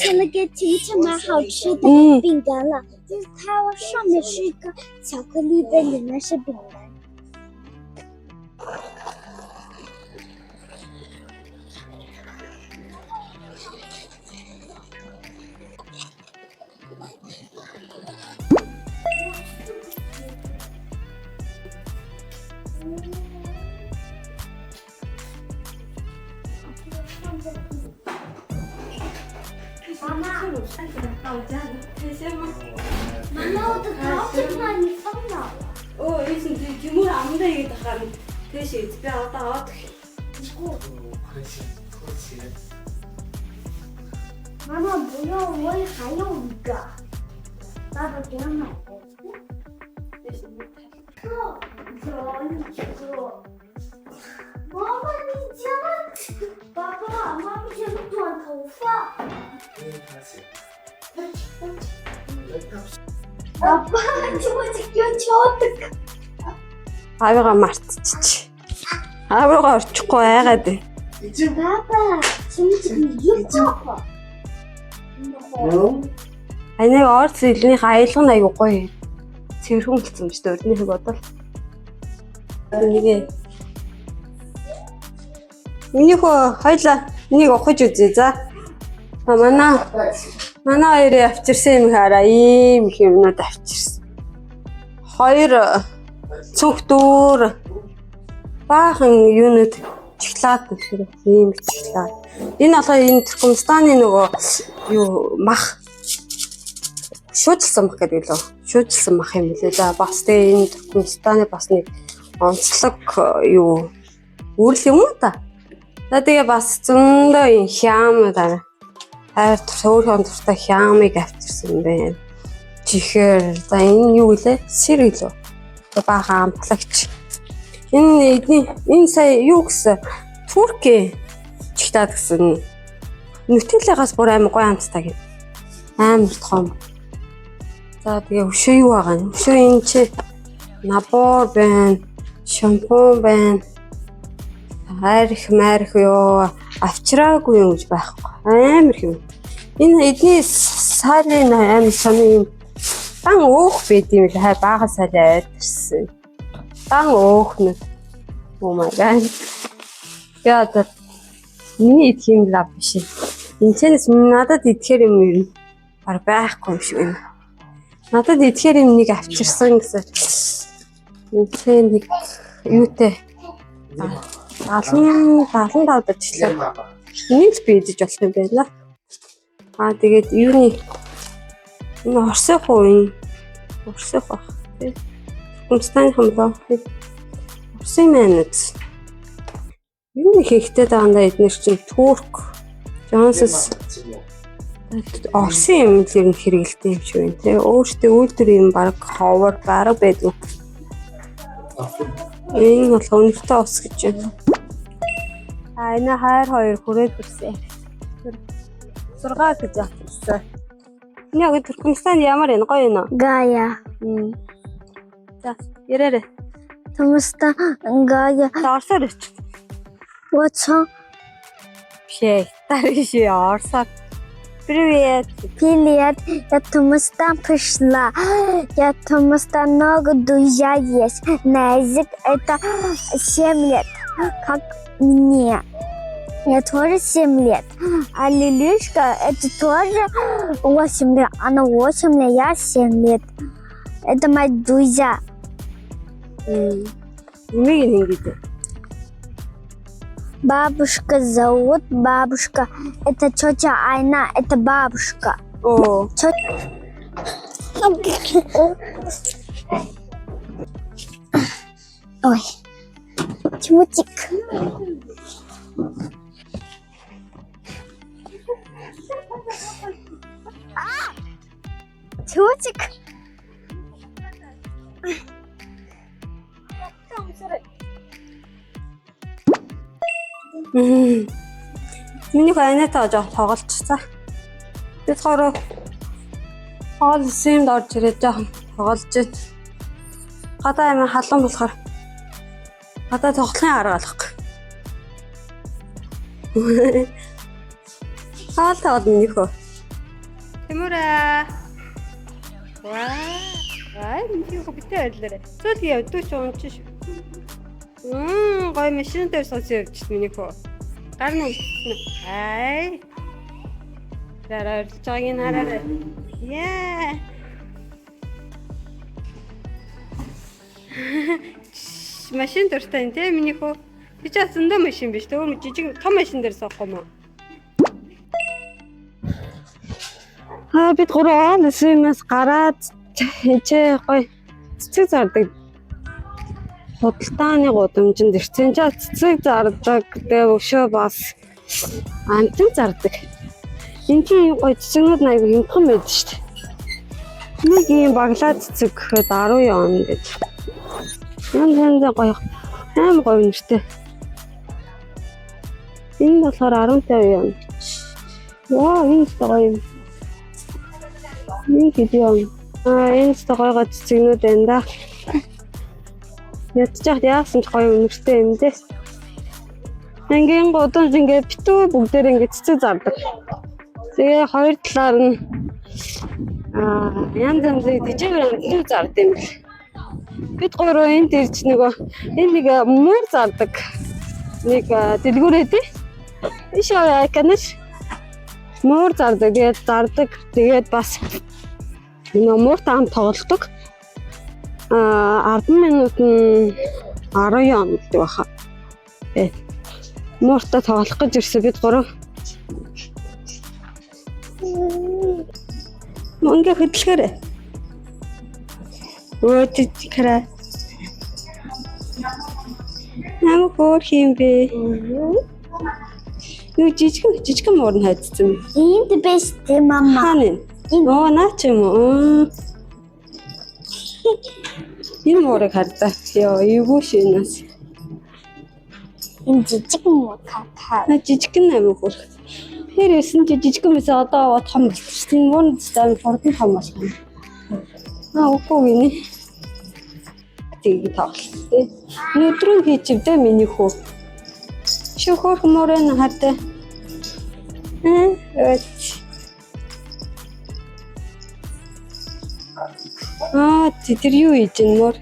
买了给晴晴买好吃的饼干了，就是它上面是一个巧克力杯，里面是饼干。妈妈，到家了，开心吗？妈妈，我的桃子把你放哪了？哦，以前就没让的一个很，可是不要到的。妈妈不用，我还有一个，爸爸给我买的。妈妈，你剪了，爸爸，妈妈剪了短头发。아빠, 저거 아버가 мартчих. 아버가 орчихгүй айгаад байна. Папа, 지금 이거. Аниг орц илнийх аялга нь аягүй гоё. Цэвэрхэн болсон ч өрнийхийг бодвол. Нэгэ. Минийхөө хоёлаа энийг ухаж үзье за. Манай хоёрын авчирсан юм хараа ийм их юмнууд авчирсан. Хоёр цүнх дүүр баахан юунууд шоколад гэх ийм шоколад. Энэ болоо энэ Туркменстаны нөгөө юу мах шүүжилсэн мах гэдэг лөө. Шүүжилсэн мах юм лээ. За бас тэгээ энэ Туркменстаны бас нэг онцлог юу үүрэл юм уу та. За тэгээ бас зөндөө юм хям даа. Хайр төөрхөн туртай хямыг авчирсан байна. Чихэр за энэ юу гэлээ? Сэр гэлөө. Баахан амтлагч. Энэ сая юу гэсэн? Турки чигтаад гэсэн. Нутеллагаас бүр амар гоё амттай гэх. Амар том. За тэгээ өшөө юу байгаа юм? Өшөө энэ чи набор байна. Шампунь байна. Арх ёо авчираагүй юм гэж байхгүй. Амар их юм. Энэ эдний сарын амар сони юм. Дан өөх байд юм л хай бага сарай айдэрсэн. Дан өөхнөд. Oh my god. Яа миний идэх юм лав биш. Энэчнээс надад идэхээр юм ер нь баг байхгүй юм шиг байна. Надад идэхээр юм нэг авчирсан гэсэн. Энэчээ нэг юутэй 75 дажлаа. Энийг л би идэж болох юм байна. Тэгээд юуны энэ орсох уу? Орсох баг. Туркменстаны хамлаа. Орсын мэнэд. Юуны хийхтэй даандаа эднэр чинь турк, Джонсс орсын юм л ер нь хэрэгэлтэй юм шиг байна. Тэгээ өөртөө үйлдвэр юм баг ховор бараг байдаг. Энэ бол өнөртөө ус гэж байна. Энэ хайр хоёр хүрээд ирсэн. 6 гэж авчихсан. Энэ яг Туркменстан ямар энэ гоё юм уу? Гая. За, яраарай. Туркменстан Гая. Орсоор өч. What's Шээ, тариши орсоор. Привет. Привет. Я Туркменстан пришла. Я Туркменстан много друзья есть. Назик это 7 лет. Как мне. Я тоже 7 лет. А Лилюшка это тоже 8 лет. Она 8 лет, я 7 лет. Это мои друзья. Бабушка зовут бабушка. Это тетя Айна, это бабушка. О. Ой. Тимутик. Тимутик. Миний хойнотой жоо тоглолцсон. Бид хоёр хоол симд орж ирээд жоохон тоглож байна. Гадаа юм халуун болохоор гадаа тоглохын арга алахгүй. Хаалтаа бол минийхөө. Тэмүрэ. Ваа, минь хоббитэй байлаа. Цол явдаг ч унчих. Гой машин дээр сууж явчих миний хөө. Гар нь үлдсэн. Ай. Дараа орлож байгааг нь хараарай. Яа. Машин дуртай энэ миний хөө. Би ч зөндөө машин биш. Өөр жижиг том машин дээр суух юм уу? Бид гурван нэсээс гараад хичээ гой цэцэг зардаг. Худалдааны гудамжинд ирсэн ч цэцэг зардаг. Тэгээ өшөө бас амтан зардаг. Энгийн гой цэцэгнүүд аяг хямдхан байдаг шүү дээ. Нэг юм баглаа цэцэг гэхэд 10 он гэж. Янз гоё аим гоё нэртэй. Энэ болохоор 15 он. Ваа, энэ гоё юм. Нэг хэдийн энэ ч гоё цэцэгнүүд байна да. Ядчих яасан ч гоё өнөртэй юм дээ. Ангийн гудамж ингээ битүү бүгдээр ингээ цэцэг зардаг. Тэгээ хоёр талаар нь янз янзын диживэр амтны зард юм бэл. Бид гурав энд ирж нөгөө энэ нэг мөр зардаг. Нэг дэлгүүрээ тий. Иш канаш мөр зардаг. Тэгээд бас мөр таам тоглолдог. 10 минут нь 10 он гэдэг баха. Мөртөө тоглох гэж ирсэн бид гурав. Мөнгө хөдөлгөөрэй. Өөдчихрээ. Намайг өөр юм бэ? Юу жижиг мөр нь хайцсан. Энд биш дээ мама. Хаана? Оо наач юм уу? Энэ мөрийг хардаа. Йоо, эвгүй шинээс. Энэ жижиг мөр хаа. Жижиг нэмэг хөр. Тэрсэн жижиг юмээс одоо том болчихсон. Энэ мөр зам хурдан том болох юм. Үгүй гинэ. Тийг тоглолт. Өдрөө хийчихвдээ миний хөө. Шөхөр мөрөн хардаа. Тэр юу хийж ин мөр?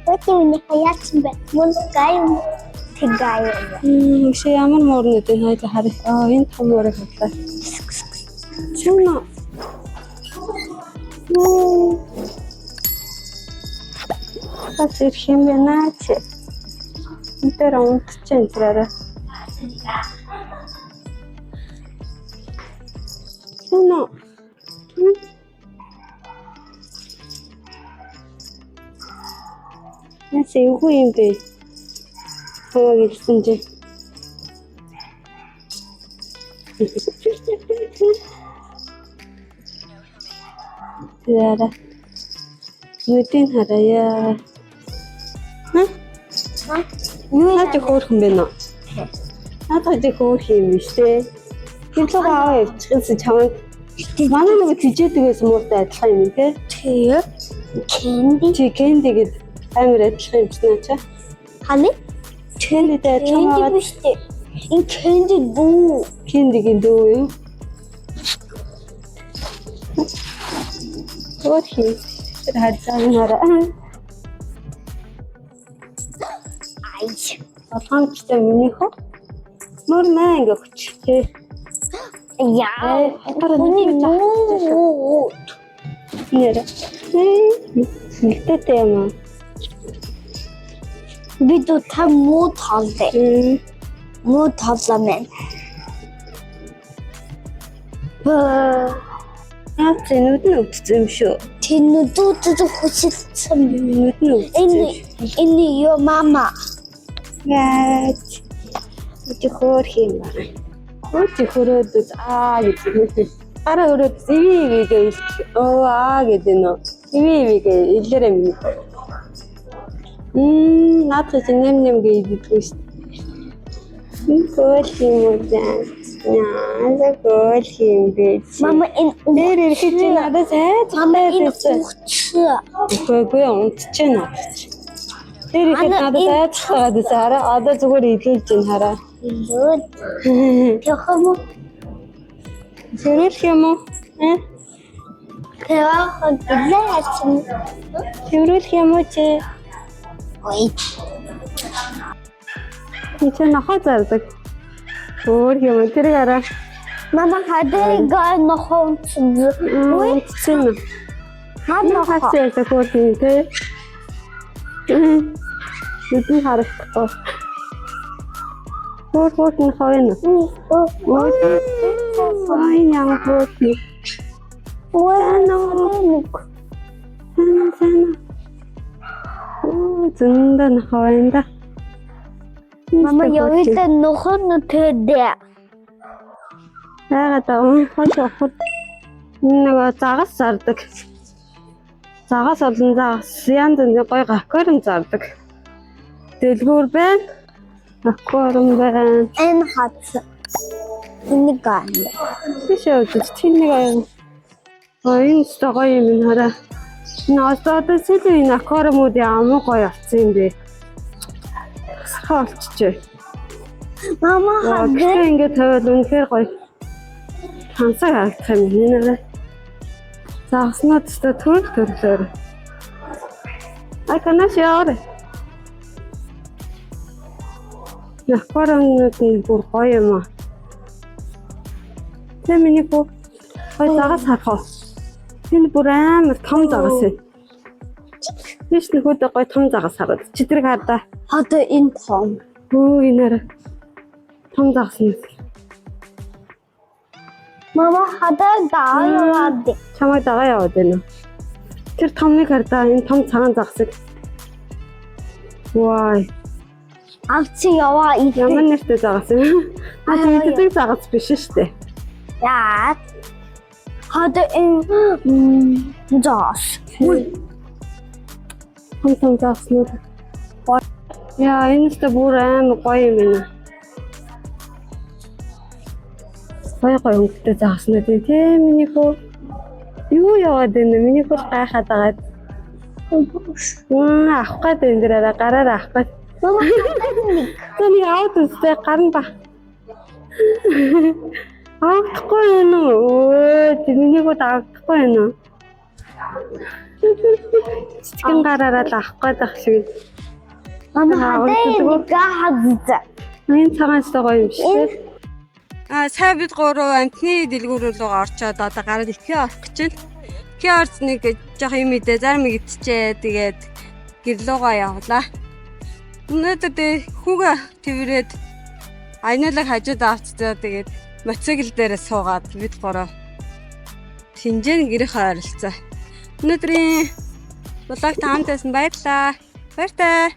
Өтөний хаяач бэ. Мөн гай тэгай. Чи ямар мөрнөд энэ хоёул харах. Энэ том мөрийг хадлаа. Чимнэ. Бас ирэх юм байна чи. Энтэр унтчихэн зэрэг. Чимнэ. Яасан үгүй юм бэ? Хөөг ирсэн чи. Яра. Нүдэн хараяа. Юу наач хөөрхөн бэ нөө? Надад хөөрх юм биш те. Хинцээ аваа явчихсан чамд. Манай нэг тийжээдгээс мууртай адилхан юм те. Тэгээ. Кэнди гэд амар адилхан юм чинь чаа. Ханы? Кэндитэй адилхан. Биш те. Энэ кэнди дүү. Кэндигийн дүү юу? Хөөрхи. Тэр хадсан хараа. Ай. Олгоомжтой миний хөө. Мөр мэнг өгч тий. Яа. Нэрэ. Нэлтэйтэй юм. Бид та муу талдэ. Муу талламэн. Нүд нь өвдсөн юм шүү. Тэнүүдүүд хөшилсэн. Нүд нь өвдсөн. Энэ юу мама. Яач. Өчиг хөөрх юм байна. Өчиг хөрөөд гэж. Араа өрөөд ивигээ гэдэг нөө. Ивигээ илэрэ минь. Наадах чинь нэм гэдэг шүү. Хөөрх юм уу? Яа, хөөрх юм бэ? Мама энэ нэр ирэхэд чи надад сайд байсан. Үгүй унтчихна. Тэр ихэд надад сайд таагаад байгаа. Одоо зүгээр илүүлж ин хараа. Илүүд. Тэхэмүү. Тэрүүлэх юм уу? 대화가 길래야지. Тэрүүлэх юм уу чи? Ой. Чи нохоо зардаг. Өөр юм тэрийг араа. Мама хадайга нохонц. Ой. Чи Хадайга. хацаа зөвхөн тэ. Бидний харагдахгүй. Өөр нь хойно. Ой яа хөөх. Ой. Сайн. Зөндөнд хойно. Мама 여기다 нохон тэдэ. Яагаад хойш нэг загас зардаг. Загас олон загас янз бүрийн гой аквариум зардаг. Дэлгүүр байна. Аквариум байна. Энэ хат. Энийг гань. Тийшээ үзэж тийнийг аяа. Энэ гоё юм хараа. Наасаад сүүлийн аквариумууд ямар гоё болсон юм бэ? Хаалчжээ. Мама хадэ. Ингээд тавиад үнэхээр гоё. Хансаа харагдах юм нэрээ. Загснаад ч төрлөөр. Канаш яарэ. Аквариумууд нь бүр гоё юм аа. Миний гоо гоё загас харах. Энэ бүр амар том загас ээ. Биш нэг хөдөө гоё том загас хараад. Чи тэрийг хардаа. Одоо энэ том. Өө инээр том загас юм. Мама хадаа дааваад. Чамайг дагаа яваад байна уу? Тэр томныг хардаа энэ том цагаан загсыг. Вай. Авчи яваа Ямар нэртэй загас юм? Тэдэг загас биш шүү дээ. яа. Хадаа энэ зас. Том загснууд. Яа, энэ ч бүр амар гоё юм байна. Гоё өнгөтэй загснууд тийм миний хөө. Юу яваад байна? Миний хөө гайхаад байгаа. Авах гээд энэ дээрээ гараар авах гээд. Мама Тэний аваад үстэй гарна ба. Авахгүй юм уу? Тэрнийг уу авахгүй юм уу? Чихэн гараараа л авах гээд ах шиг. Мама хадаа гахад. Энэ цагаанчтай гоё юм шиг. Сайн бид гурав амтны дэлгүүр рүү орчоод одоо гараад ихээ орох гэж байна. Ихээ орж нэг жоох юм идэ зарим идчихээ. Тэгээд гэрлүүгээ явлаа. Өнөөдөр хүүгээ тэрвэрэд айналаг хажууд авцгаа тэгээд мотоцикл дээрээ суугаад бид гурав Шинжэн гэрээ харилцаа. Өнөөдрийн влог таамтайсан баярлалаа. Баяртай.